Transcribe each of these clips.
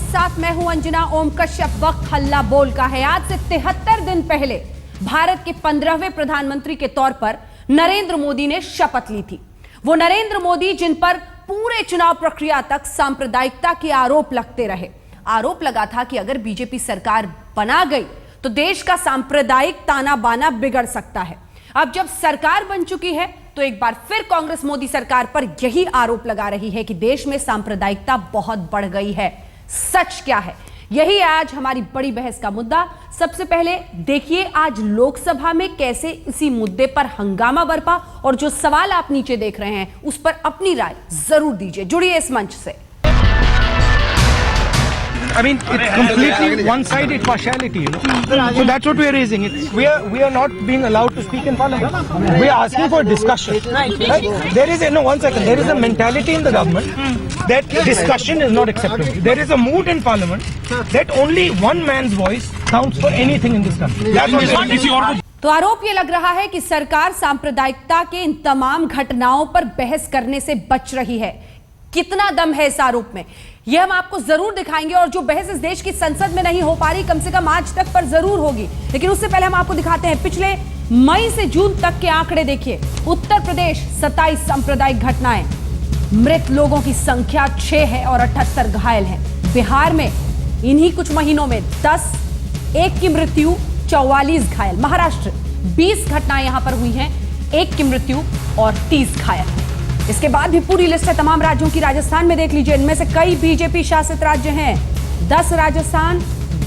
साथ मैं हूं अंजना। ओम कश्यप। वक्त हल्ला बोल का है। आज से 73 दिन पहले भारत के 15वें प्रधानमंत्री के तौर पर नरेंद्र मोदी ने शपथ ली थी। वो नरेंद्र मोदी जिन पर पूरे चुनाव प्रक्रिया तक सांप्रदायिकता के आरोप लगते रहे। आरोप लगा था कि अगर बीजेपी सरकार बना गई तो देश का सांप्रदायिक ताना बाना बिगड़ सकता है। अब जब सरकार बन चुकी है तो एक बार फिर कांग्रेस मोदी सरकार पर यही आरोप लगा रही है कि देश में सांप्रदायिकता बहुत बढ़ गई है। सच क्या है, यही आज हमारी बड़ी बहस का मुद्दा। सबसे पहले देखिए आज लोकसभा में कैसे इसी मुद्दे पर हंगामा बरपा, और जो सवाल आप नीचे देख रहे हैं उस पर अपनी राय जरूर दीजिए। जुड़िए इस मंच से। I mean, it's completely one-sided partiality, you know. So that's what we are raising. We are not being allowed to speak in Parliament. We are asking for discussion. Right? There is one second. There is a mentality in the government that discussion is not acceptable. There is a mood in Parliament that only one man's voice counts for anything in this country. That's what तो आरोप यह लग रहा है कि सरकार सांप्रदायिकता के इन तमाम घटनाओं पर बहस करने से बच रही है। कितना दम है इस आरोप में, यह हम आपको जरूर दिखाएंगे। और जो बहस इस देश की संसद में नहीं हो पा रही, कम से कम आज तक पर जरूर होगी। लेकिन उससे पहले हम आपको दिखाते हैं पिछले मई से जून तक के आंकड़े। देखिए, उत्तर प्रदेश 27 सांप्रदायिक घटनाएं, मृत लोगों की संख्या 6 है और 78 घायल हैं। बिहार में इन्हीं कुछ महीनों में 10, 1 की मृत्यु, 44 घायल। महाराष्ट्र 20 घटनाएं यहां पर हुई हैं, 1 की मृत्यु और 30 घायल। इसके बाद भी पूरी लिस्ट है तमाम राज्यों की। राजस्थान में देख लीजिए, इनमें से कई बीजेपी शासित राज्य हैं। 10 राजस्थान,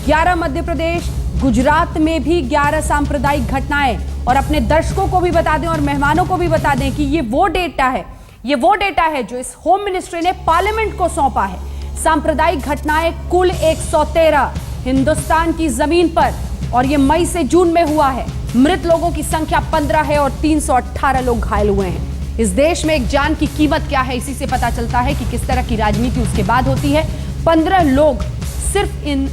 11 मध्य प्रदेश, गुजरात में भी 11 सांप्रदायिक घटनाएं। और अपने दर्शकों को भी बता दें और मेहमानों को भी बता दें कि ये वो डेटा है जो इस होम मिनिस्ट्री ने पार्लियामेंट को सौंपा है। सांप्रदायिक घटनाएं कुल 113 हिंदुस्तान की जमीन पर, और ये मई से जून में हुआ है। मृत लोगों की संख्या 15 है और 318 लोग घायल हुए हैं। इस देश में एक जान की कीमत क्या है, इसी से पता चलता है कि किस तरह की राजनीति उसके बाद होती है। 15 लोग सिर्फ इन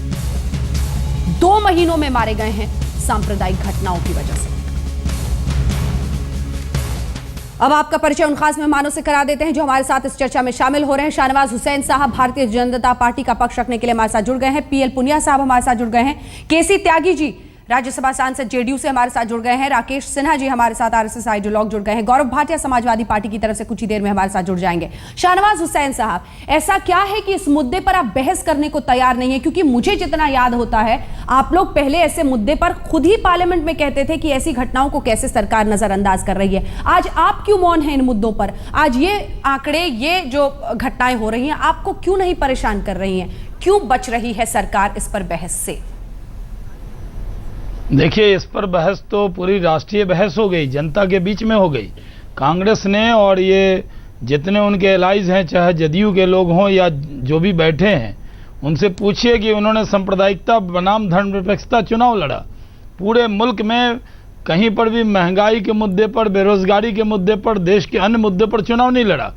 2 महीनों में मारे गए हैं सांप्रदायिक घटनाओं की वजह से। अब आपका परिचय उन खास मेहमानों से करा देते हैं जो हमारे साथ इस चर्चा में शामिल हो रहे हैं। शाहनवाज हुसैन साहब भारतीय जनता पार्टी का पक्ष रखने के लिए हमारे साथ जुड़ गए हैं। पीएल पुनिया साहब हमारे साथ जुड़ गए हैं। केसी त्यागी जी राज्यसभा सांसद जेडीयू से हमारे साथ जुड़ गए हैं। राकेश सिन्हा जी हमारे साथ आरएसएस आइडियोलॉग जुड़ गए हैं। गौरव भाटिया समाजवादी पार्टी की तरफ से कुछ ही देर में हमारे साथ जुड़ जाएंगे। शाहनवाज हुसैन साहब, ऐसा क्या है कि इस मुद्दे पर आप बहस करने को तैयार नहीं है? क्योंकि मुझे जितना याद होता है, आप लोग पहले ऐसे मुद्दे पर खुद ही पार्लियामेंट में कहते थे कि ऐसी घटनाओं को कैसे सरकार नजरअंदाज कर रही है। आज आप क्यों मौन हैं इन मुद्दों पर? आज ये आंकड़े, ये जो घटनाएं हो रही हैं, आपको क्यों नहीं परेशान कर रही हैं? क्यों बच रही है सरकार इस पर बहस से? देखिए, इस पर बहस तो पूरी राष्ट्रीय बहस हो गई, जनता के बीच में हो गई। कांग्रेस ने और ये जितने उनके एलाइज हैं, चाहे जदयू के लोग हों या जो भी बैठे हैं, उनसे पूछिए कि उन्होंने सांप्रदायिकता बनाम धर्मनिरपेक्षता चुनाव लड़ा। पूरे मुल्क में कहीं पर भी महंगाई के मुद्दे पर, बेरोजगारी के मुद्दे पर, देश के अन्य मुद्दे पर चुनाव नहीं लड़ा।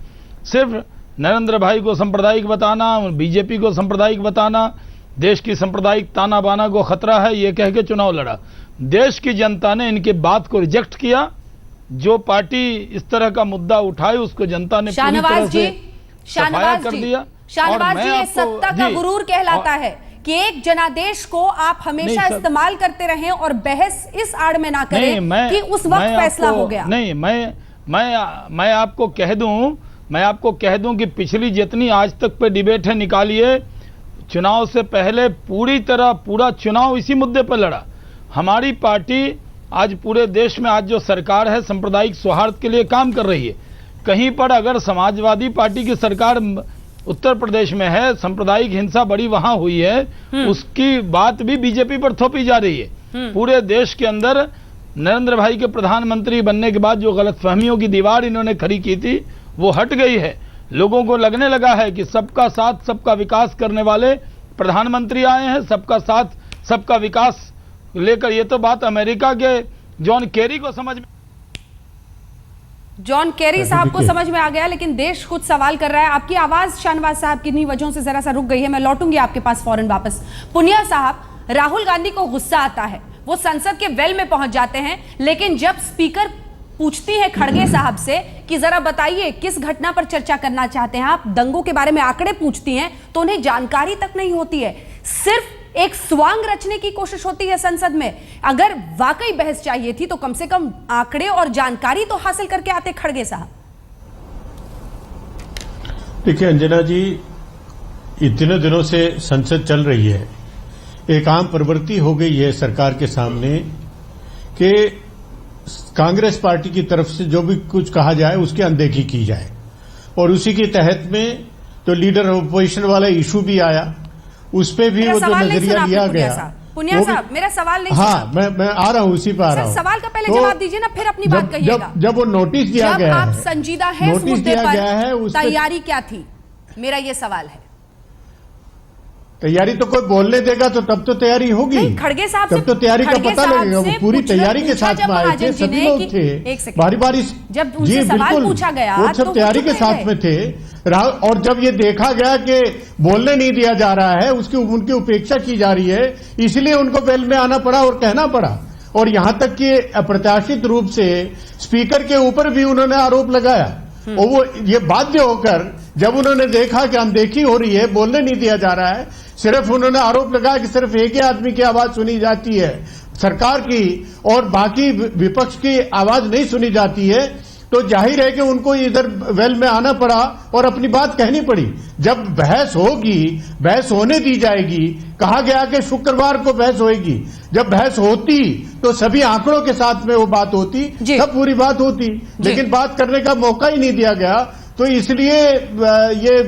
सिर्फ नरेंद्र भाई को सांप्रदायिक बताना, बीजेपी को सांप्रदायिक बताना, देश की सांप्रदायिक ताना बाना को खतरा है, ये कह के चुनाव लड़ा। देश की जनता ने इनके बात को रिजेक्ट किया। जो पार्टी इस तरह का मुद्दा उठाई उसको जनता ने पूरी तरह से सफाया कर दिया। शाहनवाज जी, ये सत्ता का गुरूर कहलाता है कि एक जनादेश को आप हमेशा इस्तेमाल करते रहें और बहस इस आड़ में ना करें कि उस वक्त फैसला हो गया। नहीं, मैं आपको कह दूं कि पिछली जितनी आज तक पे डिबेट है निकालिए, चुनाव से पहले पूरा चुनाव इसी मुद्दे पर लड़ा। हमारी पार्टी आज पूरे देश में, आज जो सरकार है, सांप्रदायिक सौहार्द के लिए काम कर रही है। कहीं पर अगर समाजवादी पार्टी की सरकार उत्तर प्रदेश में है, सांप्रदायिक हिंसा बड़ी वहां हुई है, उसकी बात भी बीजेपी पर थोपी जा रही है। पूरे देश के अंदर नरेंद्र भाई के प्रधानमंत्री बनने के बाद जो गलतफहमियों की दीवार इन्होंने खड़ी की थी, वो हट गई है। लोगों को लगने लगा है कि सबका साथ सबका विकास करने वाले प्रधानमंत्री आए हैं। सबका साथ सबका विकास लेकर, ये तो बात अमेरिका के जॉन केरी को समझ में, जॉन केरी साहब को समझ में आ गया, लेकिन देश खुद सवाल कर रहा है। आपकी आवाज शाहनवाज साहब किन्हीं वजहों से जरा सा रुक गई है, मैं लौटूंगी आपके पास फौरन वापस। पुनिया साहब, राहुल गांधी को गुस्सा आता है, वो संसद के वेल में पहुंच जाते हैं, लेकिन जब स्पीकर पूछती है खड़गे साहब से कि जरा बताइए किस घटना पर चर्चा करना चाहते हैं आप, दंगों के बारे में आंकड़े पूछती हैं तो उन्हें जानकारी तक नहीं होती है, सिर्फ एक स्वांग रचने की कोशिश होती है संसद में। अगर वाकई बहस चाहिए थी तो कम से कम आंकड़े और जानकारी तो हासिल करके आते खड़गे साहब। देखिए अंजना जी, इतने दिनों से संसद चल रही है, एक आम प्रवृत्ति हो गई है सरकार के सामने कि कांग्रेस पार्टी की तरफ से जो भी कुछ कहा जाए उसकी अनदेखी की जाए, और उसी के तहत में तो लीडर ऑपोजिशन वाला इशू भी आया, उस पे भी वो जो नजरिया लिया गया। पुनिया साहब, मेरा सवाल नहीं हाँ, मैं आ रहा हूँ, उसी पर आ रहा हूँ। सवाल का पहले जवाब दीजिए ना, फिर अपनी बात कहिएगा। जब वो नोटिस दिया गया है, आप संजीदा है इस मुद्दे पर, तैयारी क्या थी, मेरा ये सवाल है। तैयारी तो कोई बोलने देगा तो तब तो तैयारी होगी, खड़गे साहब तब तो तैयारी का पता लगेगा। वो पूरी तैयारी के साथ में आए थे, सभी लोग थे, बारी बारी जब उनसे सवाल पूछा गया वो सब तैयारी के साथ में थे। और जब ये देखा गया कि बोलने नहीं दिया जा रहा है, उनकी उपेक्षा की जा रही है, इसलिए उनको बेल में आना पड़ा और कहना पड़ा। और यहां तक कि अप्रत्याशित रूप से स्पीकर के ऊपर भी उन्होंने आरोप लगाया, और वो ये बाध्य होकर जब उन्होंने देखा कि अनदेखी हो रही है, बोलने नहीं दिया जा रहा है, सिर्फ उन्होंने आरोप लगाया कि सिर्फ एक ही आदमी की आवाज सुनी जाती है सरकार की, और बाकी विपक्ष की आवाज नहीं सुनी जाती है, तो जाहिर है कि उनको इधर वेल में आना पड़ा और अपनी बात कहनी पड़ी। जब बहस होगी, बहस होने दी जाएगी, कहा गया कि शुक्रवार को बहस होगी, जब बहस होती तो सभी आंकड़ों के साथ में वो बात होती, तब पूरी बात होती, लेकिन बात करने का मौका ही नहीं दिया गया, तो इसलिए ये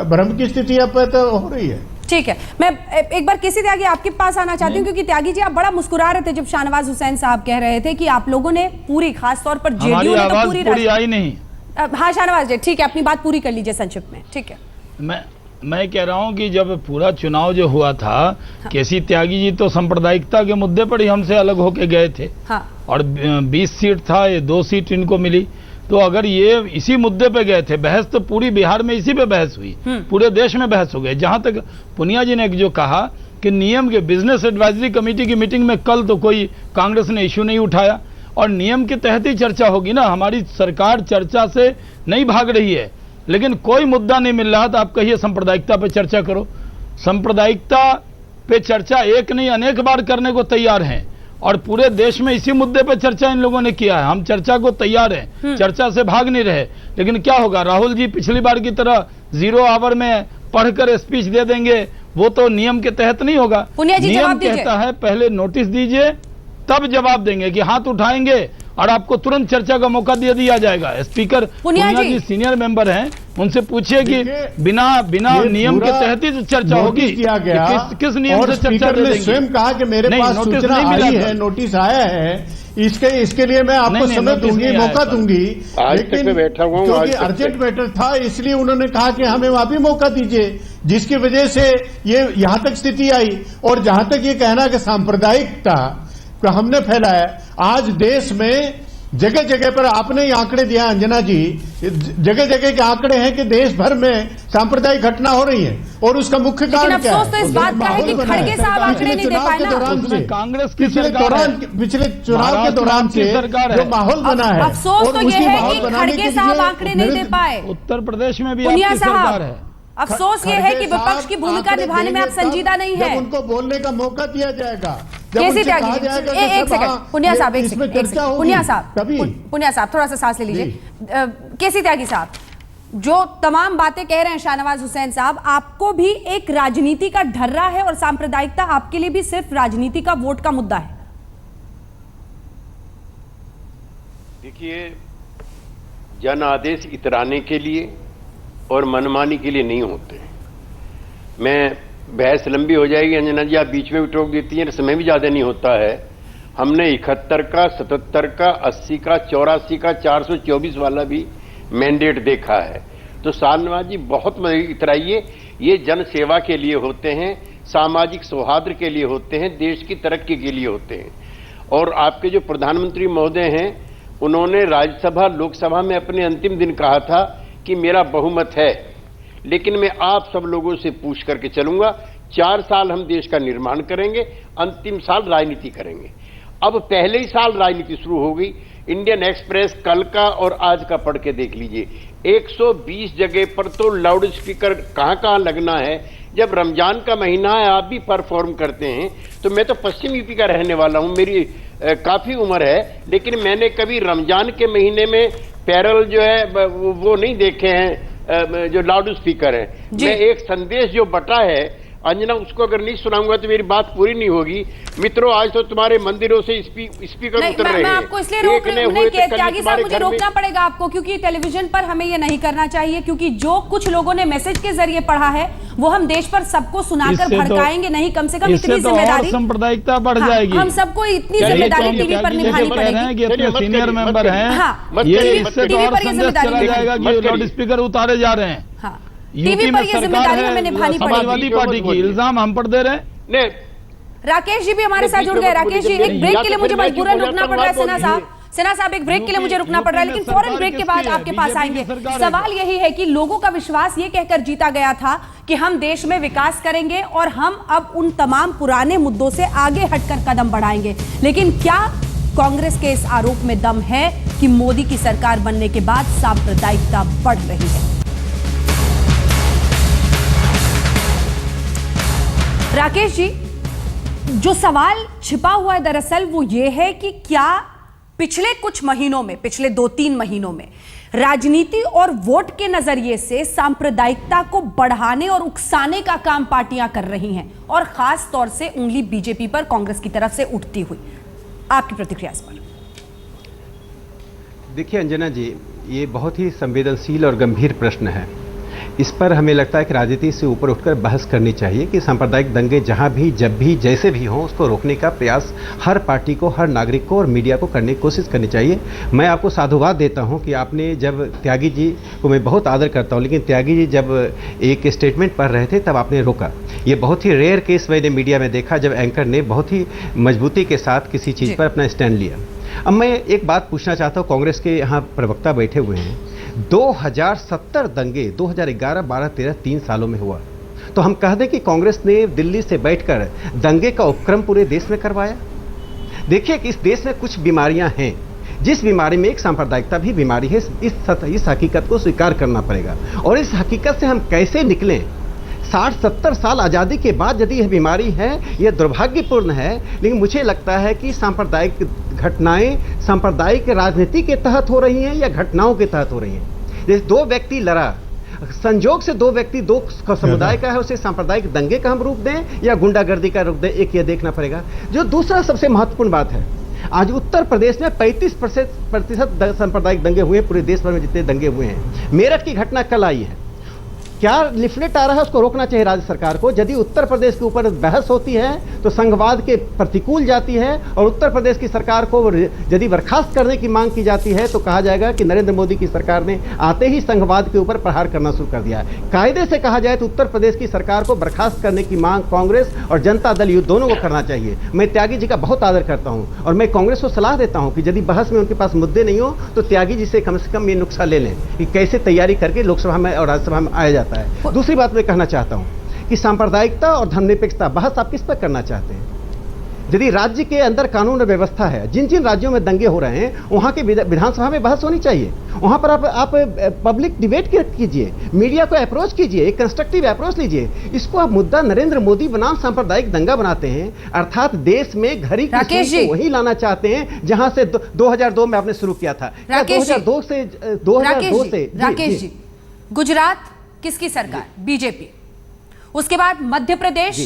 भ्रम की स्थिति अब तो हो रही है। ठीक है, मैं एक बार केसी त्यागी आपके पास आना चाहती हूँ, क्योंकि त्यागी जी आप बड़ा मुस्कुरा रहे थे जब शाहनवाज हुसैन साहब कह रहे थे कि आप लोगों ने पूरी, खासतौर पर जेडीयू ने तो पूरी आई नहीं। हाँ शाहनवाज जी, ठीक है, अपनी बात पूरी कर लीजिए संक्षिप्त में। ठीक है, मैं कह रहा हूं कि जब पूरा चुनाव जो हुआ था, हाँ। केसी त्यागी जी तो सांप्रदायिकता के मुद्दे पर ही हमसे अलग होके गए थे, हाँ। और 20 सीट था, ये 2 सीट इनको मिली। तो अगर ये इसी मुद्दे पे गए थे, बहस तो पूरी बिहार में इसी पे बहस हुई, पूरे देश में बहस हो गई। जहां तक पुनिया जी ने जो कहा कि नियम के बिजनेस एडवाइजरी कमेटी की मीटिंग में कल तो कोई कांग्रेस ने इश्यू नहीं उठाया, और नियम के तहत ही चर्चा होगी ना। हमारी सरकार चर्चा से नहीं भाग रही है, लेकिन कोई मुद्दा नहीं मिल रहा तो आप कहिए सांप्रदायिकता पे चर्चा करो। सांप्रदायिकता पे चर्चा एक नहीं अनेक बार करने को तैयार हैं, और पूरे देश में इसी मुद्दे पे चर्चा इन लोगों ने किया है। हम चर्चा को तैयार हैं, चर्चा से भाग नहीं रहे, लेकिन क्या होगा, राहुल जी पिछली बार की तरह 0 आवर में पढ़कर स्पीच दे देंगे, वो तो नियम के तहत नहीं होगा। नियम कहता है पहले नोटिस दीजिए तब जवाब देंगे, कि हाथ उठाएंगे और आपको तुरंत चर्चा का मौका दे दिया जाएगा। स्पीकर पुनिया जी सीनियर मेंबर हैं, उनसे पूछिए कि बिना नियम के तहत ही चर्चा होगी, किस नियम से चर्चा देंगे। स्वयं कहा कि मेरे पास सूचना आई है, नोटिस आया है, इसके लिए मैं आपको समय दूंगी, मौका दूंगी, लेकिन क्योंकि अर्जेंट मैटर था इसलिए उन्होंने कहा कि हमें वहां भी मौका दीजिए, जिसकी वजह से ये यहां तक स्थिति आई। और जहां तक ये कहना कि सांप्रदायिकता को हमने फैलाया, आज देश में जगह जगह पर आपने ये आंकड़े दिया अंजना जी, जगह जगह के आंकड़े हैं कि देश भर में सांप्रदायिक घटना हो रही है, और उसका मुख्य कारण क्या है? अफसोस तो इस बात का है कि खड़गे साहब आंकड़े नहीं दे पाए ना। कांग्रेस पिछले चुनाव के दौरान से जो माहौल बना है, अफसोस तो यह है कि खड़गे साहब आंकड़े नहीं दे पाए। उत्तर प्रदेश में भी आपकी सरकार है। अफसोस ये है कि विपक्ष की भूमिका निभाने में आप संजीदा नहीं है। उनको बोलने का मौका दिया जाएगा, केसी त्यागी, एक सेकंड, पुनिया साहब, एक सेकंड, पुनिया साहब थोड़ा सा सांस ले लीजिए। केसी त्यागी साहब, जो तमाम बातें कह रहे हैं शाहनवाज हुसैन साहब, आपको भी एक राजनीति का ढर्रा है, और सांप्रदायिकता आपके लिए भी सिर्फ राजनीति का, वोट का मुद्दा है। देखिए, जन आदेश इतराने के लिए और मनमानी के लिए नहीं होते। मैं बहस लंबी हो जाएगी अंजना जी, आप बीच में भी टोक देती हैं, समय भी ज्यादा नहीं होता है। हमने 71 का, 77 का, 80 का, 84 का, 424 वाला भी मैंडेट देखा है। तो शाहनवाज जी बहुत इतराइए, ये जन सेवा के लिए होते हैं, सामाजिक सौहार्द के लिए होते हैं, देश की तरक्की के लिए होते हैं। और आपके जो प्रधानमंत्री महोदय हैं, उन्होंने राज्यसभा लोकसभा में अपने अंतिम दिन कहा था कि मेरा बहुमत है, लेकिन मैं आप सब लोगों से पूछ करके चलूंगा। 4 साल हम देश का निर्माण करेंगे, अंतिम साल राजनीति करेंगे। अब पहले ही साल राजनीति शुरू हो गई, इंडियन एक्सप्रेस कल का और आज का पढ़ के देख लीजिए। 120 जगह पर तो लाउड स्पीकर कहां लगना है। जब रमजान का महीना है आप भी परफॉर्म करते हैं। तो मैं तो पश्चिम यूपी का रहने वाला हूं, मेरी काफी उम्र है, लेकिन मैंने कभी रमजान के महीने में पैरल जो है वो नहीं देखे हैं जो लाउड स्पीकर है। मैं एक संदेश जो बटा है अंजना, उसको अगर नहीं सुनाऊंगा तो मेरी बात पूरी नहीं होगी। मित्रों, आज तो तुम्हारे मंदिरों से स्पीकर उतर रहे हैं। मैं आपको इसलिए त्यागी साहब, मुझे रोकना पड़ेगा आपको, क्योंकि टेलीविजन पर हमें ये नहीं करना चाहिए, क्योंकि जो कुछ लोगों ने मैसेज के जरिए पढ़ा है वो हम देश पर सबको सुनाकर भड़काएंगे नहीं। कम से कम इतनी जिम्मेदारी सांप्रदायिकता बढ़ जाएगी। हम सबको इतनी जिम्मेदारी टीवी पर निभानी पड़ेगी। सीनियर मेंबर हैं, टीवी पर ये जिम्मेदारी जाएगा कि लाउड स्पीकर उतारे जा रहे हैं। टीवी पर ये जिम्मेदारी हमें निभानी पड़ेगी। समाजवादी पार्टी की इल्जाम हम पर दे रहे हैं। राकेश जी भी हमारे साथ जुड़ गए। राकेश जी, एक ब्रेक के लिए मुझे मजबूरन रुकना पड़ रहा है। सिन्हा साहब, एक ब्रेक के लिए मुझे रुकना पड़ रहा है, लेकिन फौरन ब्रेक के बाद आपके पास आएंगे। सवाल यही है कि लोगों का विश्वास ये कहकर जीता गया था कि हम देश में विकास करेंगे और हम अब उन तमाम पुराने मुद्दों से आगे हटकर कदम बढ़ाएंगे। लेकिन क्या कांग्रेस के इस आरोप में दम है कि मोदी की सरकार बनने के बाद सांप्रदायिकता बढ़ रही है? राकेश जी, जो सवाल छिपा हुआ है दरअसल वो ये है कि क्या पिछले कुछ महीनों में, पिछले 2-3 महीनों में राजनीति और वोट के नजरिए से सांप्रदायिकता को बढ़ाने और उकसाने का काम पार्टियां कर रही हैं, और खास तौर से उंगली बीजेपी पर कांग्रेस की तरफ से उठती हुई। आपकी प्रतिक्रिया इस पर? देखिए अंजना जी, ये बहुत ही संवेदनशील और गंभीर प्रश्न है। इस पर हमें लगता है कि राजनीति से ऊपर उठकर बहस करनी चाहिए कि सांप्रदायिक दंगे जहां भी, जब भी, जैसे भी हों, उसको रोकने का प्रयास हर पार्टी को, हर नागरिक को और मीडिया को करने की कोशिश करनी चाहिए। मैं आपको साधुवाद देता हूं कि आपने, जब त्यागी जी को मैं बहुत आदर करता हूं, लेकिन त्यागी जी जब एक स्टेटमेंट पढ़ रहे थे तब आपने रोका। ये बहुत ही रेयर केस मैंने मीडिया में देखा जब एंकर ने बहुत ही मजबूती के साथ किसी चीज़ पर अपना स्टैंड लिया। अब मैं एक बात पूछना चाहता हूँ, कांग्रेस के यहाँ प्रवक्ता बैठे हुए हैं। 2070 दंगे 2011, 12, 13 3 सालों में हुआ, तो हम कह दें कि कांग्रेस ने दिल्ली से बैठकर दंगे का उपक्रम पूरे देश में करवाया? देखिए कि इस देश में कुछ बीमारियां हैं, जिस बीमारी में एक सांप्रदायिकता भी बीमारी है। इस हकीकत को स्वीकार करना पड़ेगा। और इस हकीकत से हम कैसे निकलें? 60-70 साल आज़ादी के बाद यदि यह बीमारी है, यह दुर्भाग्यपूर्ण है, लेकिन मुझे लगता है कि सांप्रदायिक घटनाएं सांप्रदायिक राजनीति के तहत हो रही हैं या घटनाओं के तहत हो रही हैं। जैसे 2 व्यक्ति लड़ा, संजोग से 2 व्यक्ति 2 समुदाय का है, उसे सांप्रदायिक दंगे का हम रूप दें या गुंडागर्दी का रूप दें, एक यह देखना पड़ेगा। जो दूसरा सबसे महत्वपूर्ण बात है, आज उत्तर प्रदेश में 35% सांप्रदायिक दंगे हुए, पूरे देश भर में जितने दंगे हुए हैं। मेरठ की घटना कल आई है, क्या लिफलेट आ रहा है, उसको रोकना चाहिए राज्य सरकार को। यदि उत्तर प्रदेश के ऊपर बहस होती है तो संघवाद के प्रतिकूल जाती है, और उत्तर प्रदेश की सरकार को यदि बर्खास्त करने की मांग की जाती है तो कहा जाएगा कि नरेंद्र मोदी की सरकार ने आते ही संघवाद के ऊपर प्रहार करना शुरू कर दिया है। कायदे से कहा जाए तो उत्तर प्रदेश की सरकार को बर्खास्त करने की मांग कांग्रेस और जनता दल युद्ध दोनों को करना चाहिए। मैं त्यागी जी का बहुत आदर करता हूँ और मैं कांग्रेस को सलाह देता हूँ कि यदि बहस में उनके पास मुद्दे नहीं हो तो त्यागी जी से कम ये नुस्खा ले लें कि कैसे तैयारी करके लोकसभा में और राज्यसभा में आया जाता है। दूसरी बात मैं कहना चाहता हूं कि सांप्रदायिकता और धर्मनिरपेक्षता बहस आप किस पर करना चाहते हैं? यदि राज्य के अंदर कानून और व्यवस्था है, जिन जिन राज्यों में दंगे हो रहे हैं वहां के विधानसभा में बहस होनी चाहिए। वहां पर आप पब्लिक डिबेट कीजिए, मीडिया को अप्रोच कीजिए, एक कंस्ट्रक्टिव अप्रोच लीजिए। इसको आप मुद्दा नरेंद्र मोदी बनाम सांप्रदायिक दंगा बनाते हैं, अर्थात देश में घड़ी की वही लाना चाहते हैं जहां से 2002 में आपने शुरू किया था। 2002 से राकेश जी, गुजरात किसकी सरकार? बीजेपी। उसके बाद मध्य प्रदेश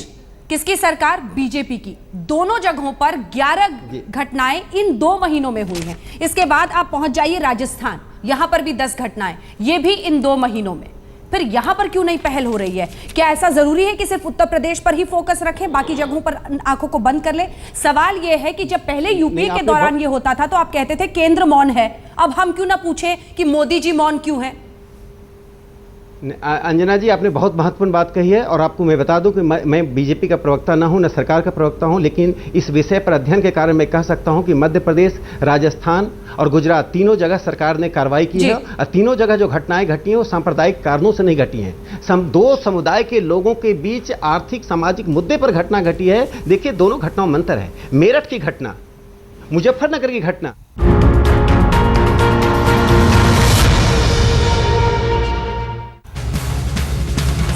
किसकी सरकार? बीजेपी की। दोनों जगहों पर 11 घटनाएं इन 2 महीनों में हुई हैं। इसके बाद आप पहुंच जाइए राजस्थान, यहां पर भी 10 घटनाएं, ये भी इन 2 महीनों में। फिर यहां पर क्यों नहीं पहल हो रही है? क्या ऐसा जरूरी है कि सिर्फ उत्तर प्रदेश पर ही फोकस रखें, बाकी जगहों पर आंखों को बंद कर ले? सवाल यह है कि जब पहले यूपीए के दौरान ये होता था तो आप कहते थे केंद्र मौन है, अब हम क्यों ना पूछें कि मोदी जी मौन क्यों है? अंजना जी, आपने बहुत महत्वपूर्ण बात कही है और आपको मैं बता दूं कि मैं बीजेपी का प्रवक्ता ना हूं, न सरकार का प्रवक्ता हूं, लेकिन इस विषय पर अध्ययन के कारण मैं कह सकता हूं कि मध्य प्रदेश, राजस्थान और गुजरात तीनों जगह सरकार ने कार्रवाई की है, और तीनों जगह जो घटनाएं घटी हैं वो सांप्रदायिक कारणों से नहीं घटी हैं। 2 समुदाय के लोगों के बीच आर्थिक सामाजिक मुद्दे पर घटना घटी है। देखिए, दोनों घटनाओं में अंतर है। मेरठ की घटना, मुजफ्फरनगर की घटना,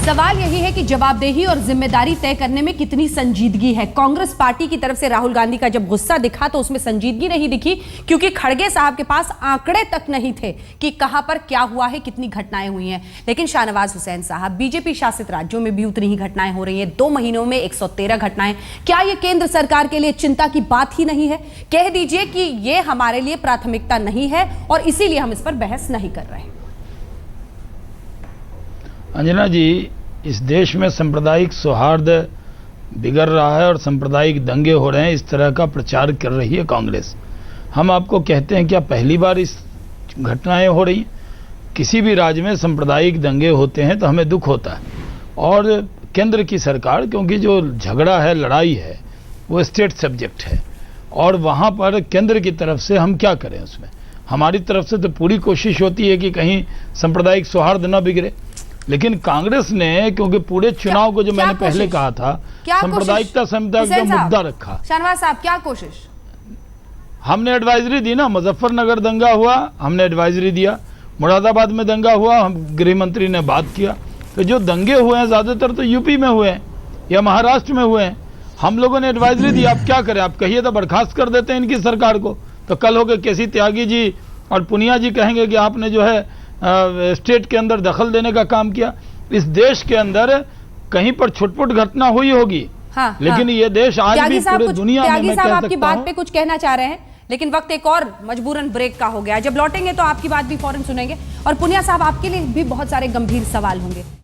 सवाल यही है कि जवाबदेही और जिम्मेदारी तय करने में कितनी संजीदगी है। कांग्रेस पार्टी की तरफ से राहुल गांधी का जब गुस्सा दिखा तो उसमें संजीदगी नहीं दिखी, क्योंकि खड़गे साहब के पास आंकड़े तक नहीं थे कि कहां पर क्या हुआ है, कितनी घटनाएं हुई हैं। लेकिन शाहनवाज हुसैन साहब, बीजेपी शासित राज्यों में भी उतनी ही घटनाएं हो रही हैं। 2 महीनों में 113 घटनाएं। क्या यह केंद्र सरकार के लिए चिंता की बात ही नहीं है? कह दीजिए कि यह हमारे लिए प्राथमिकता नहीं है और इसीलिए हम इस पर बहस नहीं कर रहे हैं। अंजना जी, इस देश में सांप्रदायिक सौहार्द बिगड़ रहा है और सांप्रदायिक दंगे हो रहे हैं, इस तरह का प्रचार कर रही है कांग्रेस। हम आपको कहते हैं क्या पहली बार इस घटनाएं हो रही हैं? किसी भी राज्य में सांप्रदायिक दंगे होते हैं तो हमें दुख होता है, और केंद्र की सरकार, क्योंकि जो झगड़ा है, लड़ाई है, वो स्टेट सब्जेक्ट है, और वहाँ पर केंद्र की तरफ से हम क्या करें? उसमें हमारी तरफ से तो पूरी कोशिश होती है कि कहीं सांप्रदायिक सौहार्द न बिगड़े। लेकिन कांग्रेस ने, क्योंकि पूरे चुनाव को जो मैंने पहले कहा था, सांप्रदायिकता संहिता का मुद्दा रखा। शाहनवाज साहब, क्या कोशिश? हमने एडवाइजरी दी ना। मुजफ्फरनगर दंगा हुआ, हमने एडवाइजरी दिया। मुरादाबाद में दंगा हुआ, हम गृह मंत्री ने बात किया। तो जो दंगे हुए हैं ज्यादातर तो यूपी में हुए हैं या महाराष्ट्र में हुए हैं। हम लोगों ने एडवाइजरी दी। आप क्या करें? आप कहिए तो बर्खास्त कर देते हैं इनकी सरकार को। तो कल होकर केसी त्यागी जी और पुनिया जी कहेंगे कि आपने जो है स्टेट के अंदर दखल देने का काम किया। इस देश के अंदर कहीं पर छुटपुट घटना हुई होगी, हाँ, लेकिन ये देश आज भी पूरे दुनिया में, मैं कह सकता हूं, आपकी बात पे कुछ कहना चाह रहे हैं, लेकिन वक्त एक और मजबूरन ब्रेक का हो गया। जब लौटेंगे तो आपकी बात भी फौरन सुनेंगे, और पुनिया साहब, आपके लिए भी बहुत सारे गंभीर सवाल होंगे।